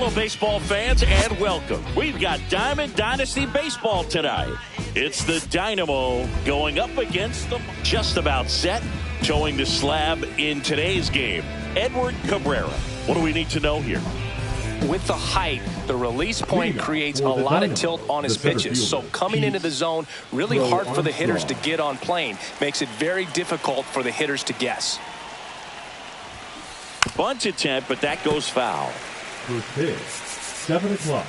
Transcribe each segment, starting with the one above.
Hello, baseball fans, and welcome. We've got Diamond Dynasty Baseball tonight. It's the Dynamo going up against them. Just about set. Showing the slab in today's game, Edward Cabrera. What do we need to know here? With the height, the release point creates a lot of tilt on his pitches. So coming into the zone, really hard for the hitters to get on plane. Makes it very difficult for the hitters to guess. Bunt attempt, but that goes foul. First pitch, 7 o'clock.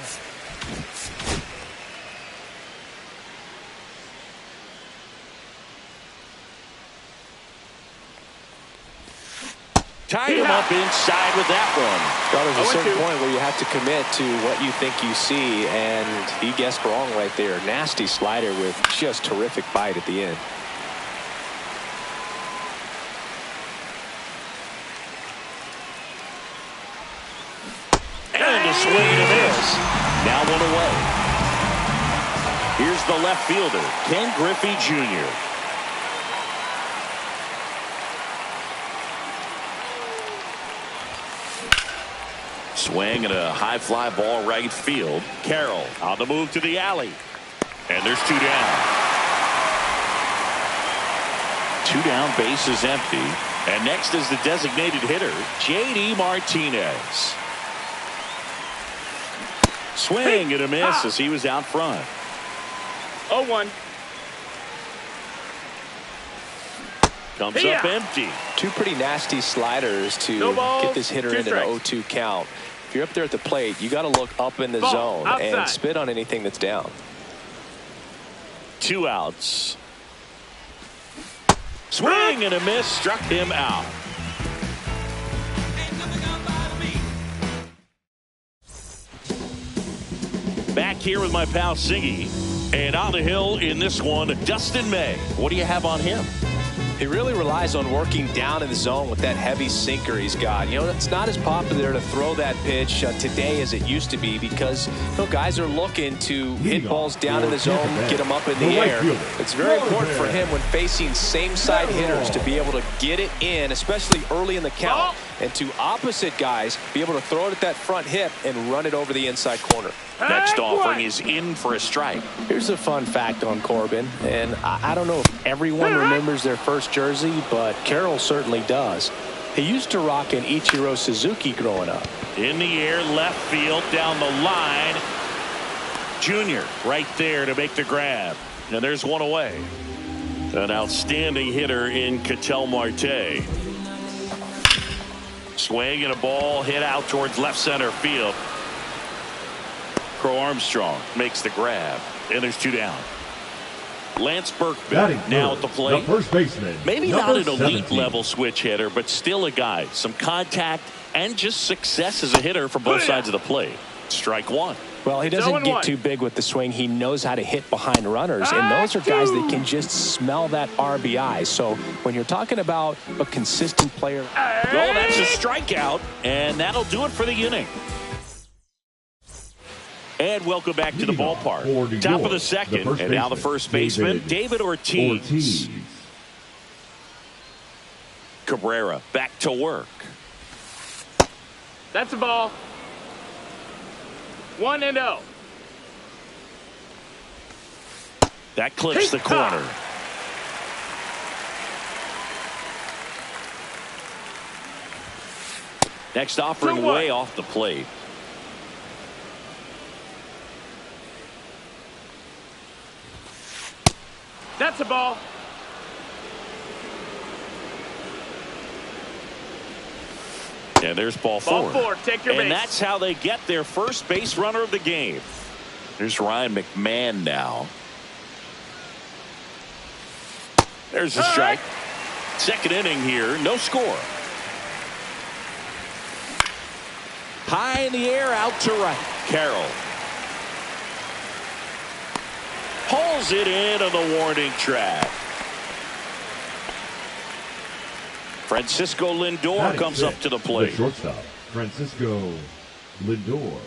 Tied him up inside with that one. Well, there's a certain point where you have to commit to what you think you see, and he guessed wrong right there. Nasty slider with just terrific bite at the end. And a swing and a miss. Now one away. Here's the left fielder, Ken Griffey Jr. Swing and a high fly ball right field. Carroll on the move to the alley. And there's 2 down. 2 down, base is empty. And next is the designated hitter, J.D. Martinez. Swing and a miss as he was out front. 0-1. Comes up empty. 2 pretty nasty sliders to get this hitter into an 0-2 count. If you're up there at the plate, you got to look up in the zone and spit on anything that's down. 2 outs. Swing and a miss, struck him out. Back here with my pal Siggy, and on the hill in this one, Dustin May. What do you have on him? He really relies on working down in the zone with that heavy sinker he's got. You know, it's not as popular to throw that pitch today as it used to be because, you know, guys are looking to hit balls down in the zone, get them up in the air. It's very important for him when facing same-side hitters to be able to get it in, especially early in the count, and to opposite guys be able to throw it at that front hip and run it over the inside corner. Next offering is in for a strike. Here's a fun fact on Corbin, and I don't know if everyone remembers their first jersey, but Carroll certainly does. He used to rock an Ichiro Suzuki growing up. In the air, left field, down the line. Junior right there to make the grab. And there's one away. An outstanding hitter in Ketel Marte. Swing and a ball hit out towards left center field. Crow Armstrong makes the grab, and there's 2 down. Lance Berkman now at the plate. The first baseman. Maybe not an elite level switch hitter, but still a guy. Some contact and just success as a hitter from both sides of the plate. Strike 1. Well, he doesn't get too big with the swing. He knows how to hit behind runners, and those are guys that can just smell that RBI. So when you're talking about a consistent player. Well, that's a strikeout, and that'll do it for the inning. And welcome back to the ballpark. Top of the second, and now the first baseman, David Ortiz. Cabrera back to work. That's a ball. 1-0. That clips the corner. Next offering way off the plate. That's a ball. And there's ball 4. Ball 4, take your base. And that's how they get their first base runner of the game. There's Ryan McMahon now. There's a strike. Second inning here, no score. High in the air, out to right. Carroll. Pulls it in on the warning track. Francisco Lindor comes up to the plate. The shortstop, Francisco Lindor.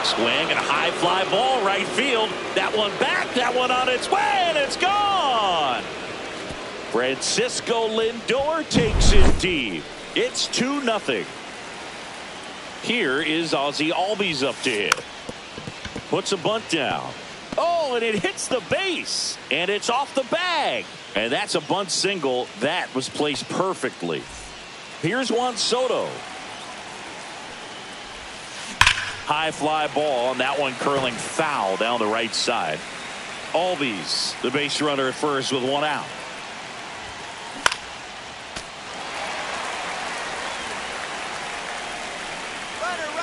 Swing and a high fly ball right field. That one back, that one on its way, and it's gone. Francisco Lindor takes it deep. It's 2-0. Here is Ozzie Albies up to hit. Puts a bunt down. Oh, and it hits the base. And it's off the bag. And that's a bunt single. That was placed perfectly. Here's Juan Soto. High fly ball, and that one curling foul down the right side. Albies, the base runner at first with one out.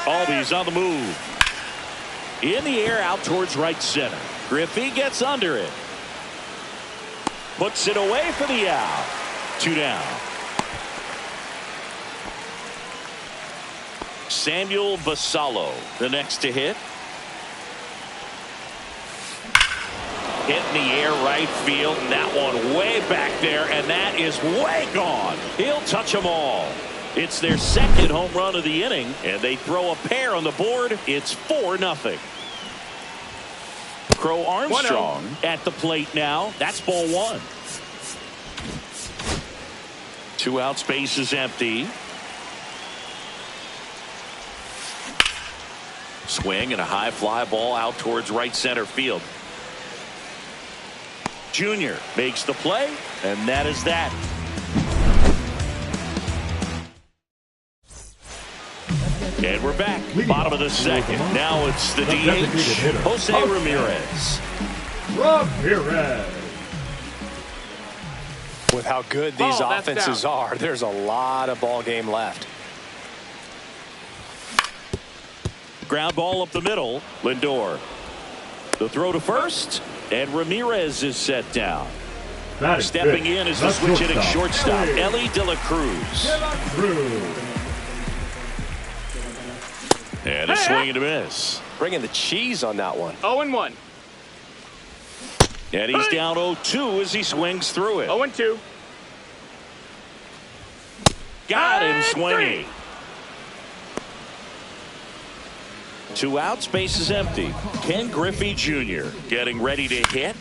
Albies on the move. In the air out towards right center. Griffey gets under it. Puts it away for the out. 2 down. Samuel Basallo, the next to hit. Hit in the air right field, and that one way back there, and that is way gone. He'll touch them all. It's their second home run of the inning, and they throw a pair on the board. It's 4-0. Crow Armstrong at the plate now. That's ball 1. 2 outs, base is empty. Swing and a high fly ball out towards right center field. Junior makes the play, and that is that. And we're back. Bottom of the second. Now it's the DH, Jose Ramirez. With how good these offenses are, there's a lot of ball game left. Ground ball up the middle. Lindor. The throw to first, and Ramirez is set down. Stepping in is the switch hitting shortstop, Elly De La Cruz. And a swing and a miss. Bringing the cheese on that one. 0-1. And he's down 0-2 as he swings through it. 0-2. Got him swinging. 2 outs, base is empty. Ken Griffey Jr. getting ready to hit.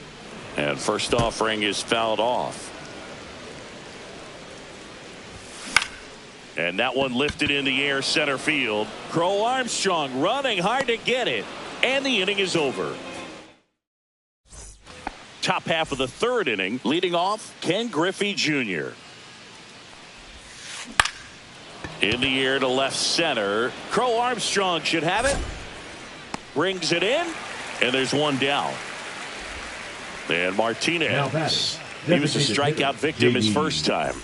And first offering is fouled off. And that one lifted in the air center field. Crow Armstrong running hard to get it. And the inning is over. Top half of the third inning, leading off Ken Griffey Jr. In the air to left center. Crow Armstrong should have it. Brings it in. And there's one down. And Martinez. He was a strikeout victim his first time.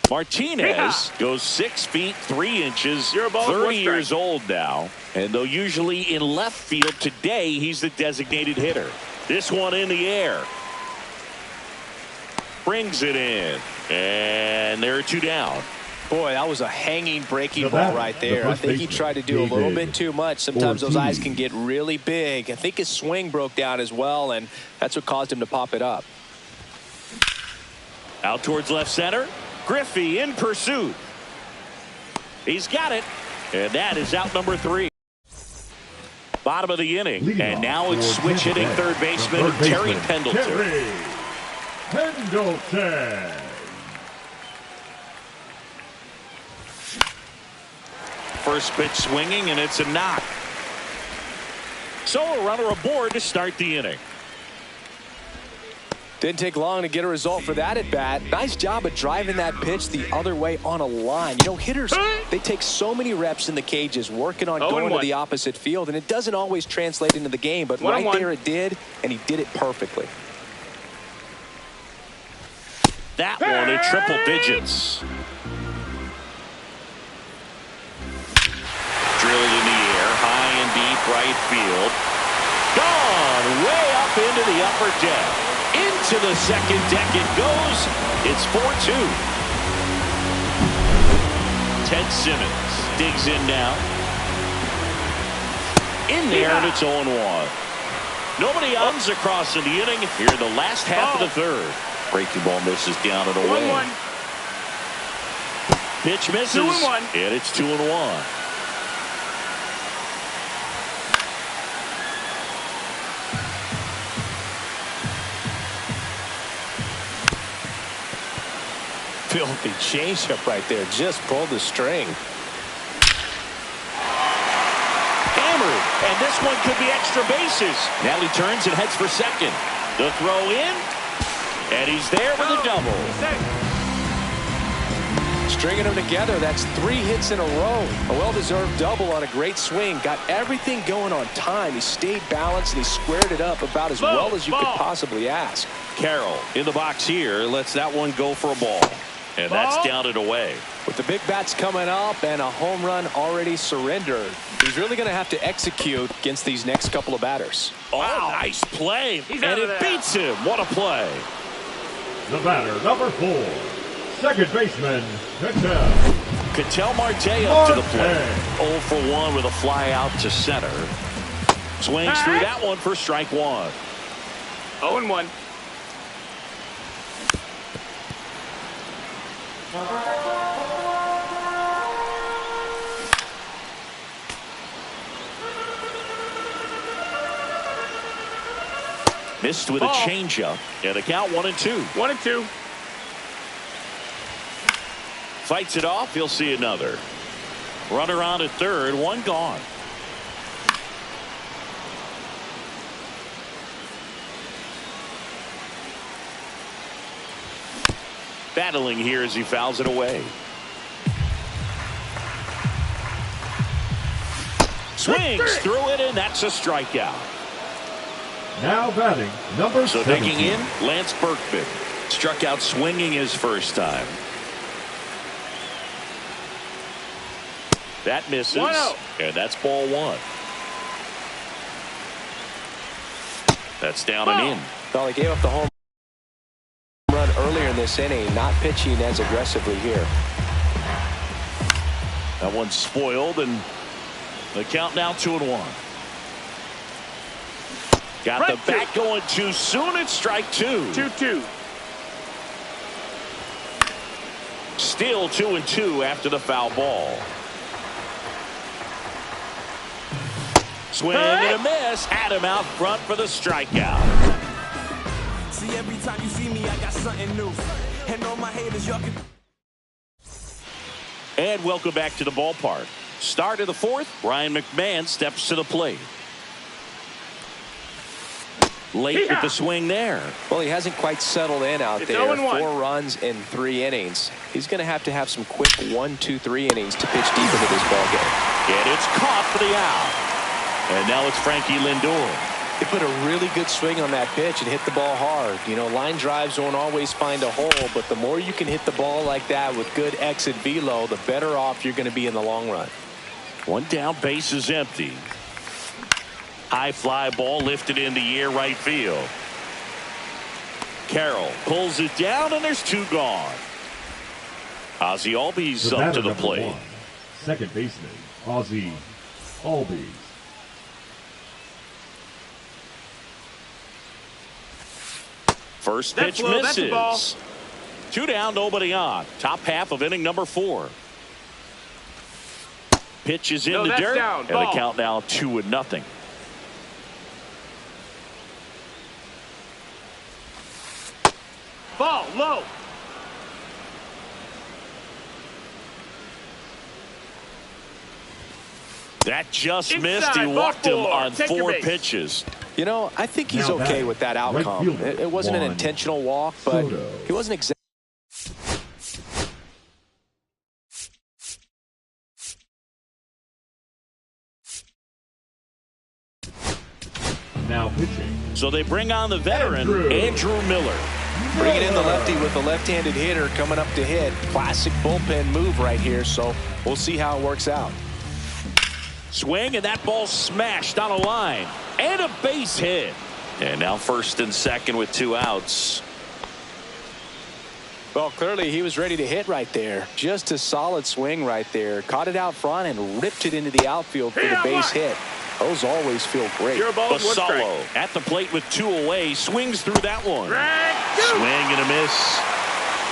Martinez goes 6 feet 3 inches, 30 years old now, and though usually in left field, today he's the designated hitter. This one in the air. Brings it in, and there are 2 down. Boy, that was a hanging breaking ball right there. I think he tried to do a little bit too much. Sometimes those eyes can get really big. I think his swing broke down as well, and that's what caused him to pop it up. Out towards left center. Griffey in pursuit. He's got it. And that is out number 3. Bottom of the inning. And now it's switch hitting third baseman Terry Pendleton. First pitch swinging, and it's a knock. So a runner aboard to start the inning. Didn't take long to get a result for that at bat. Nice job of driving that pitch the other way on a line. You know, hitters, they take so many reps in the cages working on going to the opposite field, and it doesn't always translate into the game, but right there it did, and he did it perfectly. That one in triple digits. Drilled in the air, high and deep right field. Gone way up into the upper deck. Into the second deck it goes. It's 4-2. Ted Simmons digs in now. In there, and it's 0-1. Nobody runs across in the inning here in the last half of the third. Breaking ball misses down and away. 1-1. Pitch misses. 2-1. And it's 2-1. filthy changeup right there. Just pulled the string. Hammered, and this one could be extra bases. Now he turns and heads for second. The throw in, and he's there with a double. Stringing them together, that's 3 hits in a row. A well-deserved double on a great swing. Got everything going on time. He stayed balanced, and he squared it up about as well as you could possibly ask. Carroll in the box here lets that one go for a ball. And that's down and away. With the big bats coming up and a home run already surrendered, he's really going to have to execute against these next couple of batters. Oh, nice play. And it beats him. What a play. The batter, number 4, second baseman, Ketel. Ketel Marte up to the plate. 0 for 1 with a fly out to center. Swings through that one for strike 1. 0-1. Missed with a changeup. And the count 1-2. 1-2. Fights it off. He'll see another. Runner on at third. 1 gone. Battling here as he fouls it away. Swings through it, and that's a strikeout. Now batting, number 17. So taking in Lance Berkman. Struck out swinging his first time. That misses. 1-0. And that's ball 1. That's down and in. Well, he gave up the home run earlier in this inning, not pitching as aggressively here. That one's spoiled, and the count now 2-1. Got the bat going too soon. It's strike 2. 2-2. Still 2-2 after the foul ball. Swing and a miss. Had him out front for the strikeout. See, every time you see me, I got something new. And all my haters, y'all can. And welcome back to the ballpark. Start of the 4th. Ryan McMahon steps to the plate. Late with the swing there. Well, he hasn't quite settled in out there. 0-1. 4 runs in 3 innings. He's going to have some quick 1, 2, 3 innings to pitch deep into this ball game. And it's caught for the out. And now it's Frankie Lindor. He put a really good swing on that pitch and hit the ball hard. You know, line drives won't always find a hole, but the more you can hit the ball like that with good exit velo, the better off you're going to be in the long run. 1 down, base is empty. High fly ball lifted in the air right field. Carroll pulls it down, and there's 2 gone. Ozzie Albies up to the plate. 1, second baseman, Ozzie Albies. First That's pitch low. That's a ball. misses. 2 down, nobody on. Top half of inning number 4. Pitch is in the that's dirt, down. and Ball. the count now 2-0. Ball low. That just Inside, missed. He ball walked him 4. on Take your 4 base. pitches. You know, I think he's Now okay batting, with that right outcome. fielder, It wasn't an Juan intentional walk, but Soto. he wasn't exactly. Now pitching, So they bring on the veteran, Andrew Miller. Bringing in the lefty with a left-handed hitter coming up to hit. Classic bullpen move right here, so we'll see how it works out. Swing, and that ball smashed on a line. And a base hit. And now first and second with 2 outs. Well, clearly he was ready to hit right there. Just a solid swing right there. Caught it out front and ripped it into the outfield for the base hit. Those always feel great. You're a ball with 1 strike. Basallo at the plate with 2 away. Swings through that one. Strike 2. Swing and a miss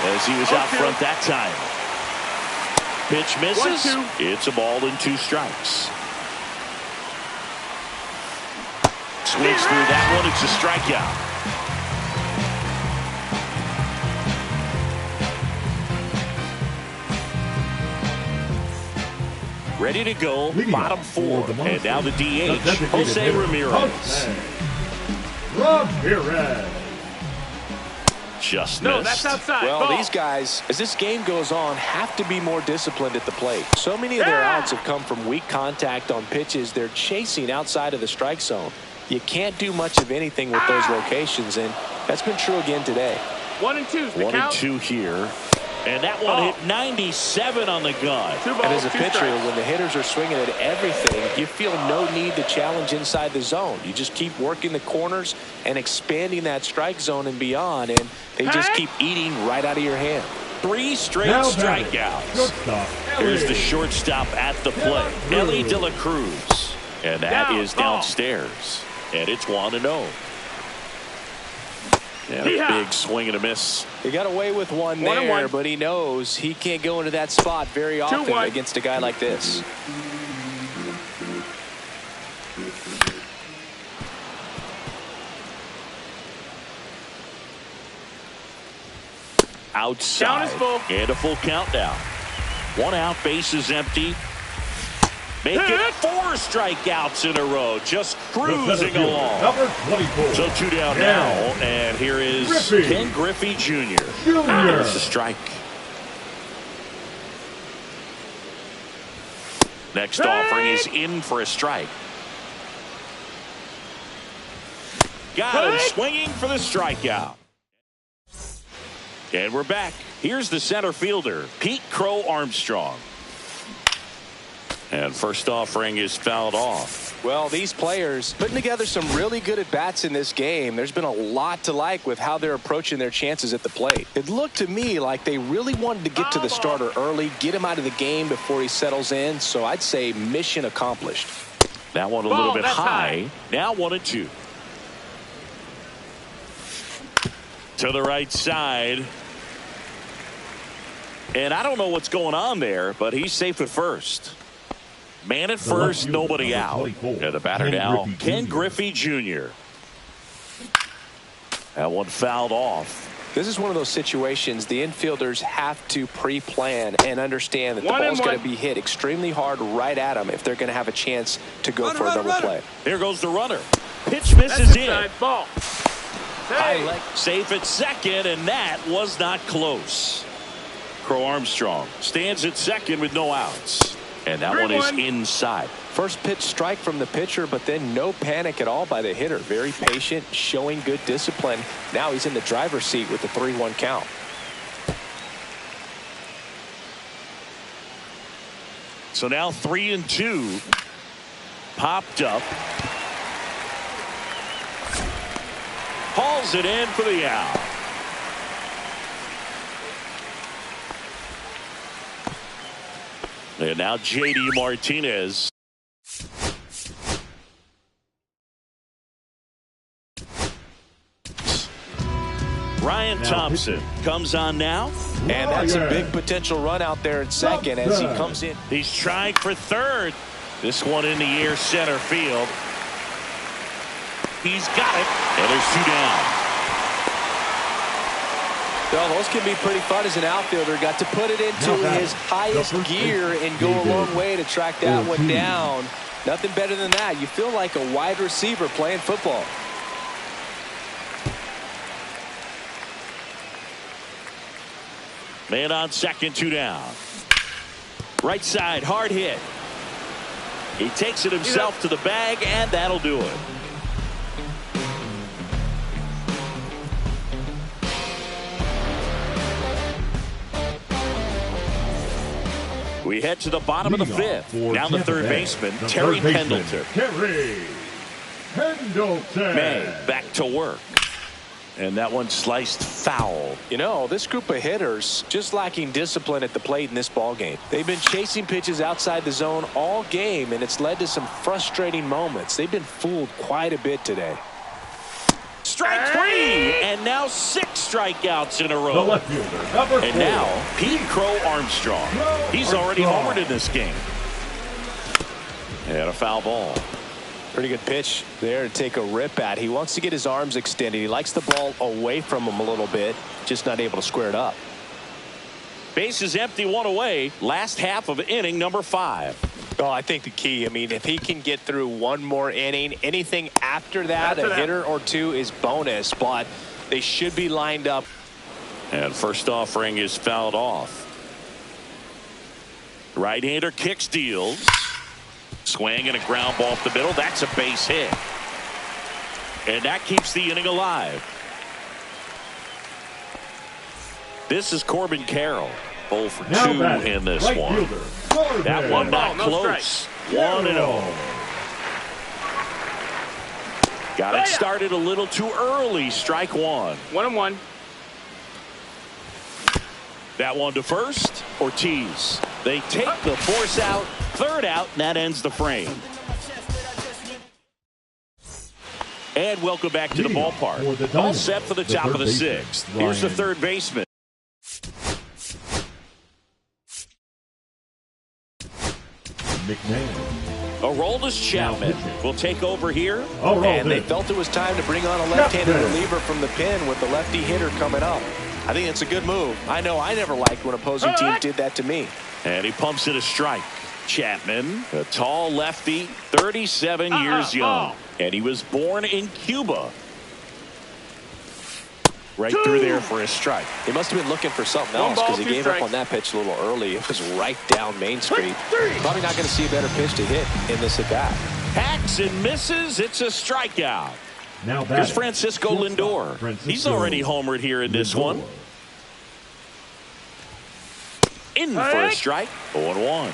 as he was out front that time. Pitch misses. 1-2. It's a ball and 2 strikes. Swings through that one. It's a strikeout. Ready to go, Leading bottom off four. for the And now the DH, designated Jose hitter, Ramirez. Ramirez. Just No, missed. that's outside. Well, Ball. these guys, as this game goes on, have to be more disciplined at the plate. So many of their outs have come from weak contact on pitches they're chasing outside of the strike zone. You can't do much of anything with those locations, and that's been true again today. 1 and 2's the 1 count. and 2 here. And that one hit 97 on the gun. 2 balls, And as a 2 pitcher, strikes. when the hitters are swinging at everything, you feel no need to challenge inside the zone. You just keep working the corners and expanding that strike zone and beyond, and they just keep eating right out of your hand. 3 straight Now batting, strikeouts. shortstop, Here's the Ellie. shortstop at the plate, Ellie De La Cruz. And that Down, is ball. downstairs. And it's 1-0. And a Yeah. big swing and a miss. He got away with one 1 and there, 1. but he knows he can't go into that spot very often 2-1. against a guy like this. Outside. Count is full. And a full countdown. 1 out, bases empty. Make it Hit. 4 strikeouts in a row. Just The cruising center fielder, along. number 24. So 2 down Ken now. And here is Griffey. Ken Griffey Jr. Jr. It's a strike. Next offering is in for a strike. Got him swinging for the strikeout. And we're back. Here's the center fielder, Pete Crow Armstrong. And first offering is fouled off. Well, these players putting together some really good at-bats in this game. There's been a lot to like with how they're approaching their chances at the plate. It looked to me like they really wanted to get to the starter early, get him out of the game before he settles in. So I'd say mission accomplished. That one a Ball, little bit that's high. high. Now 1-2. To the right side. And I don't know what's going on there, but he's safe at first. Man at The left first, fielder, nobody number out. 24, And the batter Ken now, Griffey Ken Jr. Griffey Jr. That one fouled off. This is one of those situations the infielders have to pre-plan and understand that the 1 and ball's going to 1. be hit extremely hard right at them if they're going to have a chance to go for a double play. Here goes the runner. Pitch That's misses in. inside. Ball. I Hey. like Safe at second, and that was not close. Crow Armstrong stands at second with no outs. And that one is 3-1. inside. first pitch strike from the pitcher, but then no panic at all by the hitter. Very patient, showing good discipline. Now he's in the driver's seat with the 3-1 count. So now 3-2. Popped up. Hauls it in for the out. And now J.D. Martinez. Ryan Thompson comes on now. And that's a big potential run out there in second as he comes in. He's trying for third. This one in the air center field. He's got it. And there's 2 down. Well, those can be pretty fun as an outfielder. Got to put it into his highest gear and go a long way to track that one down. Nothing better than that. You feel like a wide receiver playing football. Man on second, 2 down. Right side, hard hit. He takes it himself to the bag, and that'll do it. We head to the bottom of the fifth. Down the third baseman, Terry Pendleton. Terry Pendleton. May back to work. And that one sliced foul. You know, this group of hitters just lacking discipline at the plate in this ball game. They've been chasing pitches outside the zone all game, and it's led to some frustrating moments. They've been fooled quite a bit today. Strike 3, and now 6 strikeouts in a The row. left fielder, number 4. And now Pete Crow Armstrong. He's already homered in this game. And a foul ball. Pretty good pitch there to take a rip at. He wants to get his arms extended. He likes the ball away from him a little bit, just not able to square it up. Base is empty, 1 away. Last half of inning number 5. Well, I think the key, I mean, if he can get through one more inning, anything after that, a hitter or two is bonus, but they should be lined up. And first offering is fouled off. Right-hander kicks, deals. Swing and a ground ball up the middle. That's a base hit. And that keeps the inning alive. This is Corbin Carroll. 0 for 2 in this one. That one not close. 1-0. Got it started a little too early. Strike one. 1-1. That one to first. Ortiz. They take the force out. Third out, and that ends the frame. And welcome back to the ballpark. All set for the top of the sixth. Here's the third baseman. McMahon. Aroldis Chapman will take over here. And they felt it was time to bring on a left-handed reliever from the pen with the lefty hitter coming up. I think it's a good move. I know I never liked when opposing teams did that to me. And he pumps it a strike. Chapman, a tall lefty, 37 years young. And he was born in Cuba. Right through there for a strike. He must have been looking for something else because he gave up on that pitch a little early. It was right down Main Street. Probably not going to see a better pitch to hit in this at-bat. Hacks and misses. It's a strikeout. Now here's Francisco Lindor. He's already homered here in this one. In for a strike. 0-1.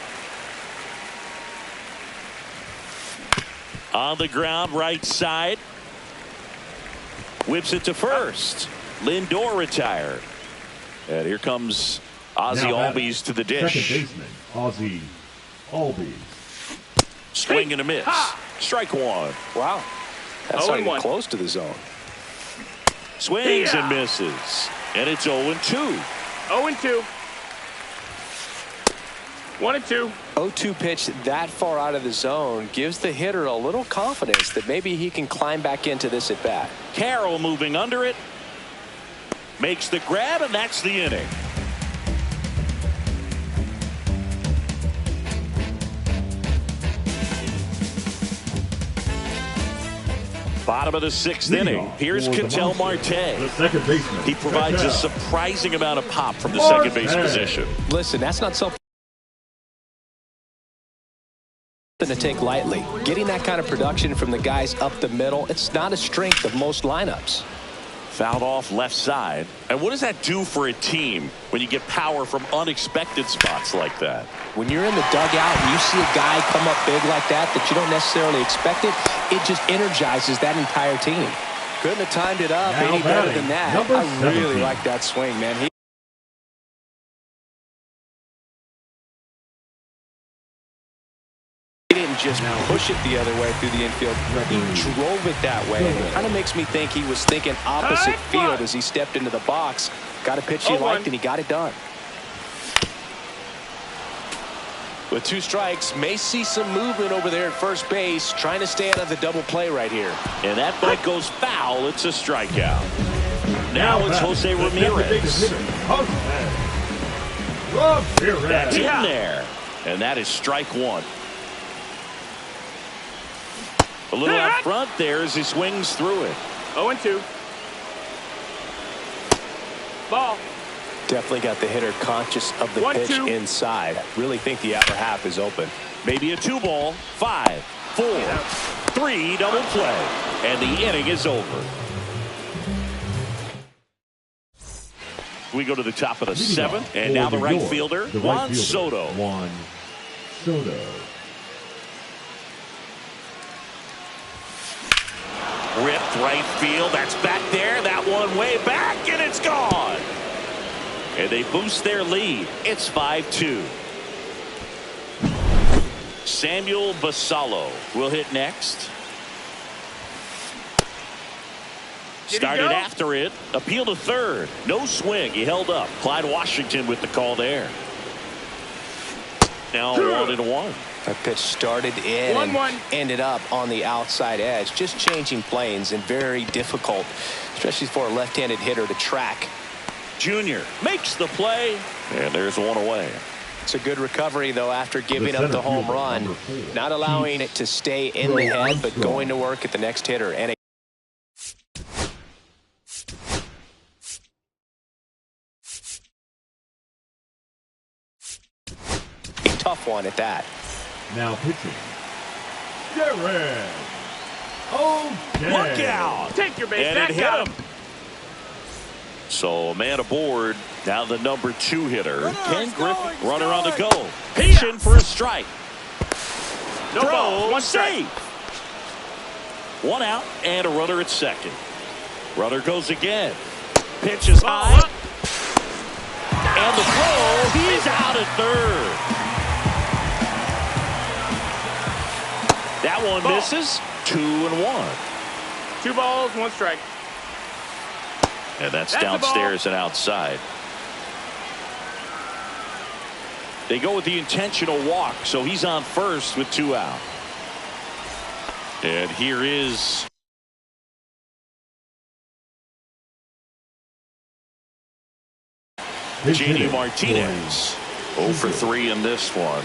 On the ground, right side. Whips it to first. Lindor retired. And here comes Ozzie Albies to the dish. Second baseman, Ozzie Albies. Swing and a miss. Strike one. Wow. That's not even close to the zone. Swings and misses. And it's 0-2. 0-2. 1-2. 0-2 pitch that far out of the zone gives the hitter a little confidence that maybe he can climb back into this at bat. Carroll moving under it. Makes the grab, and that's the inning. Bottom of the sixth inning. Here's Ketel Marte. The second baseman. He provides a surprising amount of pop from the second base position. Listen, that's not something to take lightly. Getting that kind of production from the guys up the middle, it's not a strength of most lineups. Fouled off left side. And what does that do for a team when you get power from unexpected spots like that? When you're in the dugout and you see a guy come up big like that you don't necessarily expect it, it just energizes that entire team. Couldn't have timed it up any better than that. I really like that swing, man. He didn't just push it the other way through the infield. He drove it that way. And it kind of makes me think he was thinking opposite field as he stepped into the box. Got a pitch he liked, and he got it done. With 2 strikes, may see some movement over there at first base, trying to stay out of the double play right here. And that ball goes foul. It's a strikeout. Now it's Jose Ramirez. That's in there. And that is strike one. A little out front there as he swings through it. 0-2. Ball. Definitely got the hitter conscious of the pitch inside. Really think the upper half is open. Maybe a 2-ball. 5, 4, 3 double play. And the inning is over. We go to the top of the 7th. And now the right fielder, Juan Soto. Juan Soto. Ripped right field. That's back there. That one way back, and it's gone. And they boost their lead. It's 5-2. Samuel Basallo will hit next. Started after it. Appeal to third. No swing. He held up. Clyde Washington with the call there. Now 1-1. That pitch started in and ended up on the outside edge. Just changing planes and very difficult, especially for a left-handed hitter to track. Junior makes the play, and there's one away. It's a good recovery, though, after giving up the home run. Not allowing it to stay in the head, but going to work at the next hitter. And a tough one at that. Now pitching, Jared O'Day. Look out. Take your base. And That it hit got him. So a man aboard. Now the number 2 hitter, Ken Griffey, runner on the go. Pitching for a strike. No ball. One strike. Safe. 1 out and a runner at second. Runner goes again. Pitch is high. Up. And the throw. He's out at third. That one Ball. misses. 2-1. 2 balls, 1 strike. And that's That's the ball. downstairs and outside. They go with the intentional walk, so he's on first with 2 out. And here is JD Martinez. 0 for 3 in this one.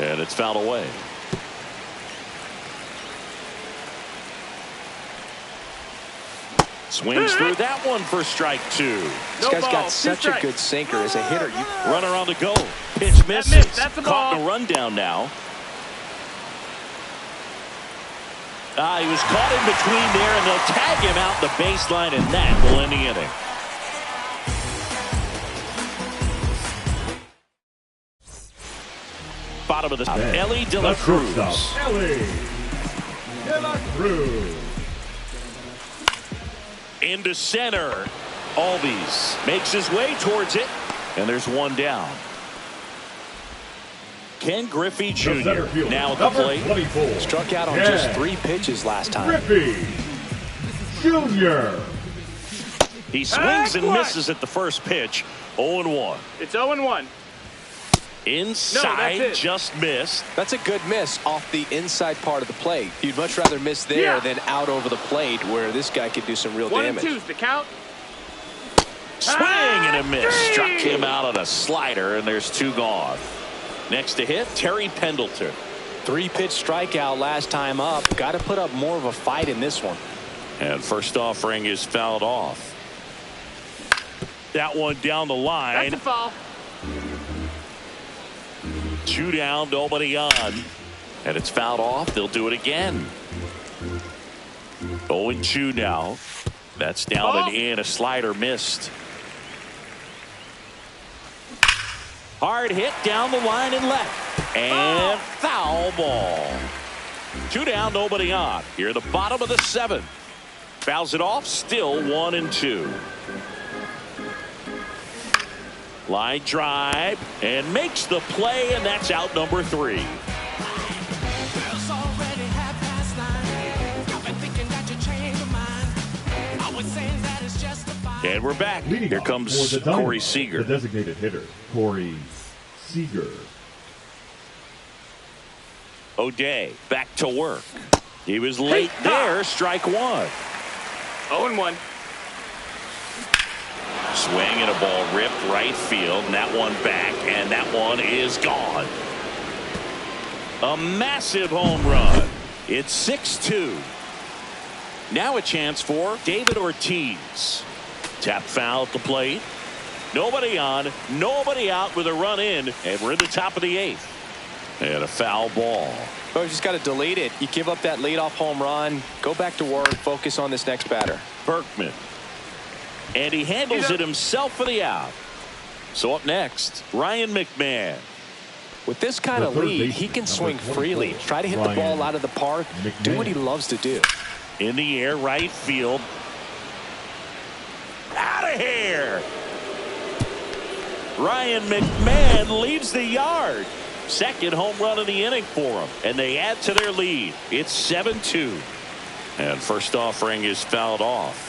And it's fouled away. Swings through that one for strike 2. This No guy's ball, got 2 such a strikes. good sinker as a hitter. Runner on the go. Pitch misses. That's a Caught in ball. a rundown now. He was caught in between there, and they'll tag him out the baseline, and that will end the inning. Bottom of the Ellie De La Cruz. Ellie De La Cruz. Into center. Albies makes his way towards it, and there's 1 down. Ken Griffey Jr. now at the plate. 24. Struck out on just 3 pitches last time. Griffey Jr. He swings and misses at the first pitch. 0-1. It's 0-1. Inside, it. just missed. That's a good miss off the inside part of the plate. You'd much rather miss there than out over the plate, where this guy could do some real 1 damage. and 2's the count. Swing and a miss. Struck him out on a slider, and there's 2 gone. Next to hit, Terry Pendleton. 3-pitch strikeout last time up. Got to put up more of a fight in this one. And first offering is fouled off. That one down the line. That's a foul. 2 down, nobody on. And it's fouled off. They'll do it again. 0-2 now. That's down and in. A slider missed. Hard hit down the line and left. And foul ball. 2 down, nobody on. Here at the bottom of the 7th. Fouls it off, still 1-2. Line drive and makes the play, and that's out number 3. And we're back. Here comes Corey Seager. The designated hitter, Corey Seager. O'Day back to work. He was late there. Strike 1. 0-1. Swing and a ball ripped right field, and that one back, and that one is gone. A massive home run. It's 6-2. Now a chance for David Ortiz. Tap foul at the plate. Nobody on, nobody out with a run in, and we're in the top of the 8th. And a foul ball. Oh, you just got to delete it. You give up that leadoff home run. Go back to work. Focus on this next batter. Berkman. And he handles it himself for the out. So up next, Ryan McMahon. With this kind of lead, he can swing freely. Try to hit the ball out of the park. Do what he loves to do. In the air, right field. Out of here. Ryan McMahon leaves the yard. Second home run of the inning for him. And they add to their lead. It's 7-2. And first offering is fouled off.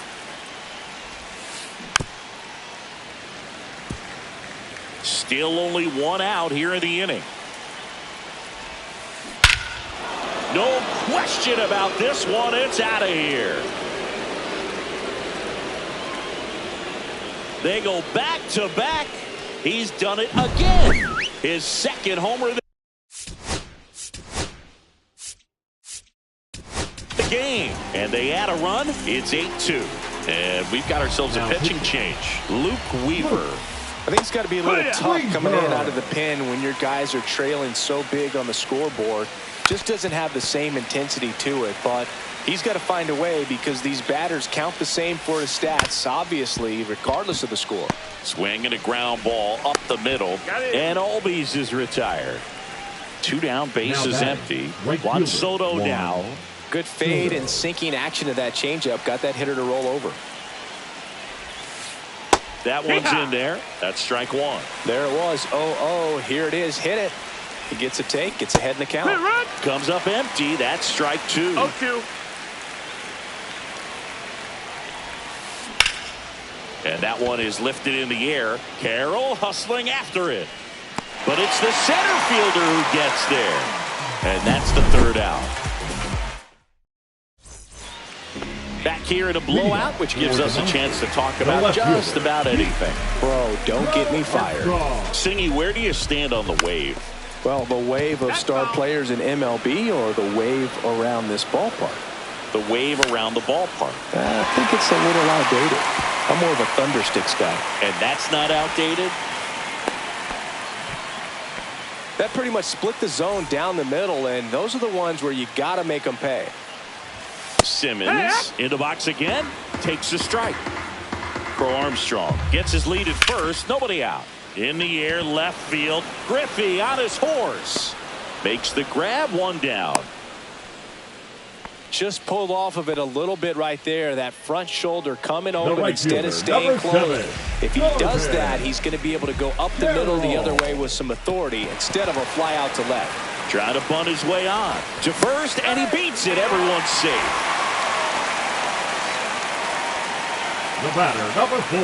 Still only 1 out here in the inning. No question about this one. It's out of here. They go back to back. He's done it again. His second homer. The game. And they add a run. It's 8-2. And we've got ourselves a pitching change. Luke Weaver. I think it's got to be a little tough coming in out of the pen when your guys are trailing so big on the scoreboard. Just doesn't have the same intensity to it, but he's got to find a way because these batters count the same for his stats, obviously, regardless of the score. Swing and a ground ball up the middle, and Albies is retired. 2 down, bases empty. Juan Soto now. Good fade and sinking action of that changeup got that hitter to roll over. That one's in there. That's strike 1. There it was. 0-0. Here it is. Hit it. He gets a take. Gets ahead in the count. Comes up empty. That's strike 2. 0-2. And that one is lifted in the air. Carroll hustling after it. But it's the center fielder who gets there. And that's the 3rd out. Back here in a blowout, which gives us a chance to talk about just about anything. Bro, don't get me fired. Singy, where do you stand on the wave? Well, the wave of star players in MLB or the wave around this ballpark? The wave around the ballpark. I think it's a little outdated. I'm more of a Thundersticks guy. And that's not outdated? That pretty much split the zone down the middle, and those are the ones where you got to make them pay. Simmons in the box again, takes a strike. Crow Armstrong gets his lead at first, nobody out. In the air, left field, Griffey on his horse. Makes the grab, 1 down. Just pulled off of it a little bit right there. That front shoulder coming open instead of staying close. If he does that, he's going to be able to go up the middle the other way with some authority instead of a fly out to left. Trying to bunt his way on to first, and he beats it. Everyone's safe. The batter, number 4.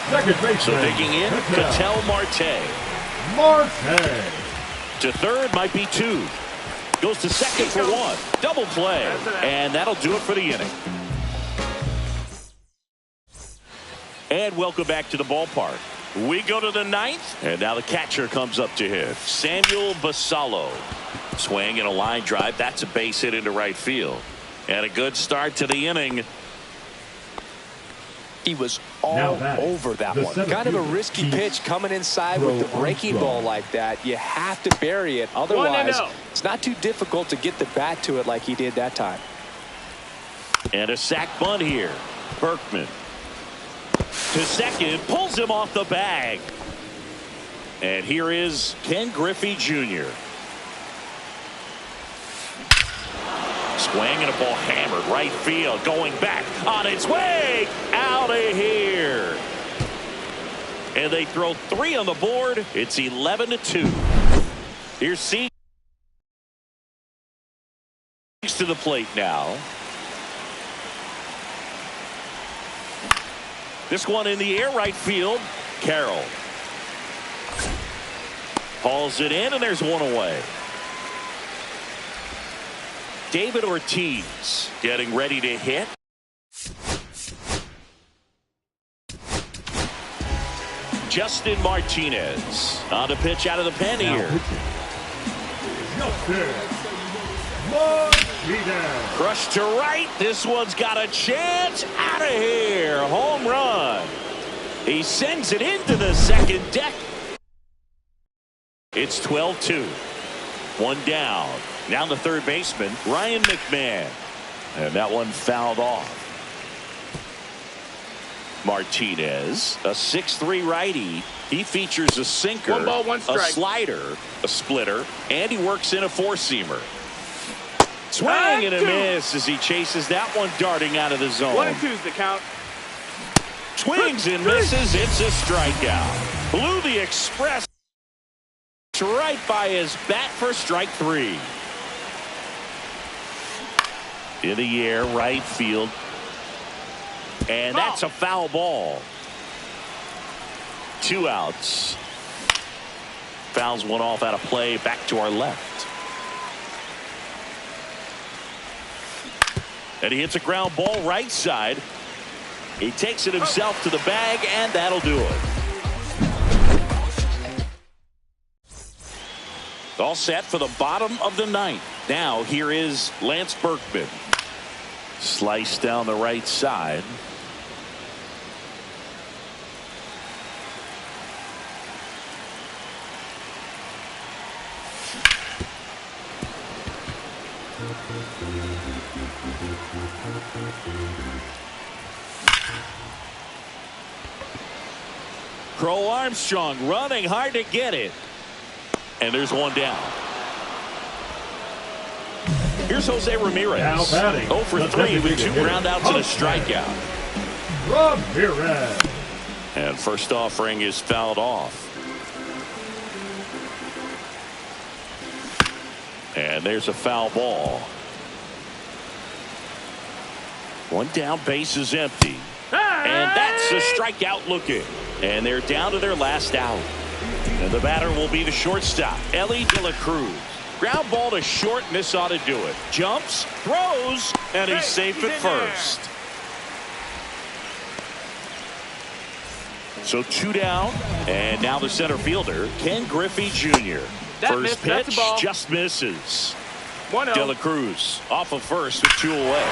Second baseman. So digging in, Ketel Marte. Marte. To third might be 2. Goes to second for 1. Double play. And that'll do it for the inning. And welcome back to the ballpark. We go to the 9th, and now the catcher comes up to hit. Samuel Basallo. Swing and a line drive. That's a base hit into right field. And a good start to the inning. He was all over that one. Kind of a risky pitch coming inside with the breaking ball like that. You have to bury it. Otherwise, it's not too difficult to get the bat to it like he did that time. And a sac bunt here. Berkman to second, pulls him off the bag. And here is Ken Griffey Jr. Swing and a ball hammered right field, going back on its way out of here. And they throw 3 on the board. It's 11-2. Here's Seags to the plate now. This one in the air, right field. Carroll hauls it in, and there's 1 away. David Ortiz getting ready to hit. Justin Martinez on the pitch out of the pen here. Justin Martinez. Crushed to right. This one's got a chance. Out of here. Home run. He sends it into the second deck. It's 12-2. 1 down. Now the third baseman, Ryan McMahon. And that one fouled off. Martinez, a 6'3" righty. He features a sinker, 1 ball, 1 strike. a slider, a splitter, and he works in a 4-seamer. Swing and a miss as he chases that one darting out of the zone. 1-2's the count. Swings and misses. It's a strikeout. Blew the express right by his bat for strike 3. In the air, right field. And that's a foul ball. 2 outs. Fouls one off out of play. Back to our left. And he hits a ground ball right side. He takes it himself to the bag, and that'll do it. All set for the bottom of the ninth. Now here is Lance Berkman. Slice down the right side. Crow Armstrong running hard to get it. And there's one down. Here's Jose Ramirez. Now batting, 0 for 3 with 2 groundouts and a strikeout. Ramirez. And first offering is fouled off. And there's a foul ball. One down, base is empty. And that's a strikeout looking. And they're down to their last out. And the batter will be the shortstop, Elly De La Cruz. Ground ball to short, and this ought to do it. Jumps, throws, and he's safe at first. So 2 down, and now the center fielder, Ken Griffey Jr. First pitch just misses. 1-0. De La Cruz off of first with 2 away.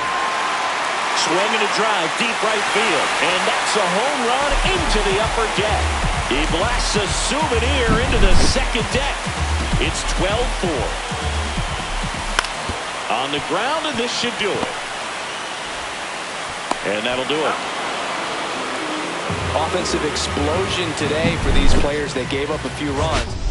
Swinging a drive deep right field, and that's a home run into the upper deck. He blasts a souvenir into the second deck. It's 12-4. On the ground, and this should do it. And that'll do it. Offensive explosion today for these players. They gave up a few runs.